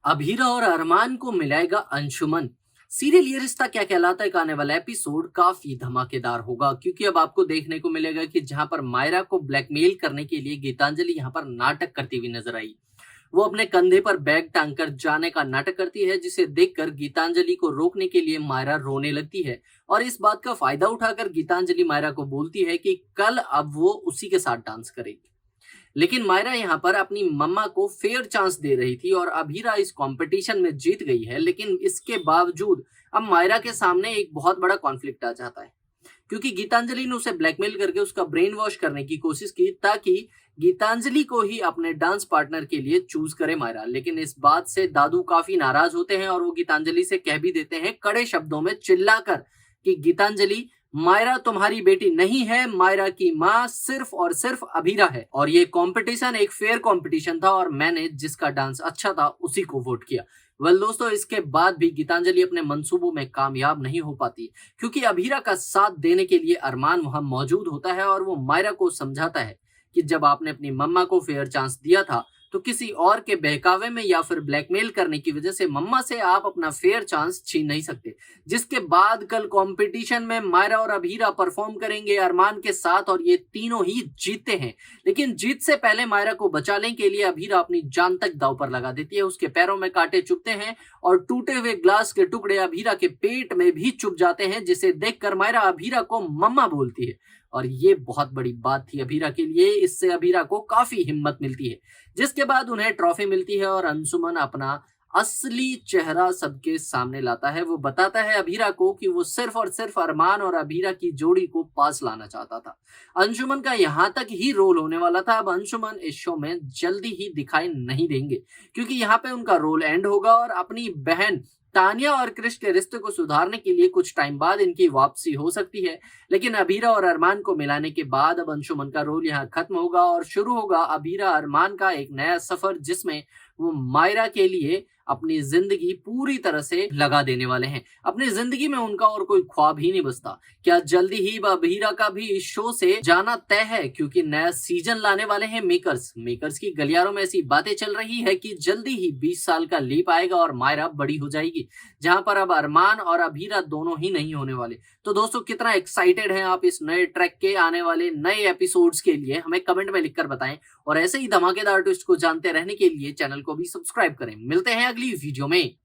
अभीरा और अरमान को मिलाएगा अंशुमन। सीरियल ये रिश्ता क्या कहलाता है का आने वाला एपिसोड काफी धमाकेदार होगा, क्योंकि अब आपको देखने को मिलेगा कि जहां पर मायरा को ब्लैकमेल करने के लिए गीतांजलि यहां पर नाटक करती हुई नजर आई। वो अपने कंधे पर बैग टांग कर जाने का नाटक करती है, जिसे देखकर गीतांजलि को रोकने के लिए मायरा रोने लगती है। और इस बात का फायदा उठाकर गीतांजलि मायरा को बोलती है कि कल अब वो उसी के साथ डांस करेगी। लेकिन मायरा यहाँ पर अपनी मम्मा को फेयर चांस दे रही थी और अभीरा इस कंपटीशन में जीत गई है, लेकिन इसके बावजूद अब मायरा के सामने एक बहुत बड़ा कॉन्फ्लिक्ट आ जाता है, क्योंकि गीतांजलि ने उसे ब्लैकमेल करके उसका ब्रेन वॉश करने की कोशिश की ताकि गीतांजलि को ही अपने डांस पार्टनर के लिए चूज करे मायरा। लेकिन इस बात से दादू काफी नाराज होते हैं और वो गीतांजलि से कह भी देते हैं कड़े शब्दों में चिल्लाकर कि गीतांजलि, मायरा तुम्हारी बेटी नहीं है, मायरा की माँ सिर्फ और सिर्फ अभीरा है और ये कंपटीशन एक फेयर कंपटीशन था और मैंने जिसका डांस अच्छा था उसी को वोट किया। वेल दोस्तों, इसके बाद भी गीतांजलि अपने मंसूबों में कामयाब नहीं हो पाती, क्योंकि अभीरा का साथ देने के लिए अरमान वहां मौजूद होता है और वो मायरा को समझाता है कि जब आपने अपनी मम्मा को फेयर चांस दिया था तो किसी और के बहकावे में या फिर ब्लैकमेल करने की वजह से मम्मा से आप अपना फेयर चांस छीन नहीं सकते। जिसके बाद कल कंपटीशन में मायरा और अभीरा परफॉर्म करेंगे अरमान के साथ और ये तीनों ही जीतते हैं। लेकिन जीत से पहले मायरा को बचाने के लिए अभीरा अपनी जान तक दांव पर लगा देती है। उसके पैरों में कांटे चुभते हैं और टूटे हुए ग्लास के टुकड़े अभीरा के पेट में भी चुभ जाते हैं, जिसे देखकर मायरा अभीरा को मम्मा बोलती है। और ये बहुत बड़ी बात थी अभीरा के लिए, इससे अभीरा को काफी हिम्मत मिलती है। जिसके बाद उन्हें ट्रॉफी मिलती है और अंशुमन अपना असली चेहरा सबके सामने लाता है। वो बताता है अभीरा को कि वो सिर्फ और सिर्फ अरमान और अभीरा की जोड़ी को पास लाना चाहता था। अंशुमन का यहाँ तक ही रोल होने वाला था। अब अंशुमन इस शो में जल्दी ही दिखाई नहीं देंगे, क्योंकि यहाँ पे उनका रोल एंड होगा और अपनी बहन तानिया और क्रिश के रिश्ते को सुधारने के लिए कुछ टाइम बाद इनकी वापसी हो सकती है। लेकिन अभीरा और अरमान को मिलाने के बाद अब अंशुमन का रोल यहाँ खत्म होगा और शुरू होगा अभीरा अरमान का एक नया सफर, जिसमें वो मायरा के लिए अपनी जिंदगी पूरी तरह से लगा देने वाले हैं। अपनी जिंदगी में उनका और कोई ख्वाब ही नहीं बचता। क्या जल्दी ही अभीरा का भी इस शो से जाना तय है, क्योंकि नया सीजन लाने वाले हैं मेकर्स की गलियारों में ऐसी बातें चल रही है कि जल्दी ही 20 साल का लीप आएगा और मायरा बड़ी हो जाएगी, जहां पर अब अरमान और अभीरा दोनों ही नहीं होने वाले। तो दोस्तों, कितना एक्साइटेड हैं आप इस नए ट्रैक के आने वाले नए एपिसोड्स के लिए, हमें कमेंट में लिखकर बताएं। और ऐसे ही धमाकेदार ट्विस्ट को जानते रहने के लिए चैनल को भी सब्सक्राइब करें। मिलते हैं अगली वीडियो में।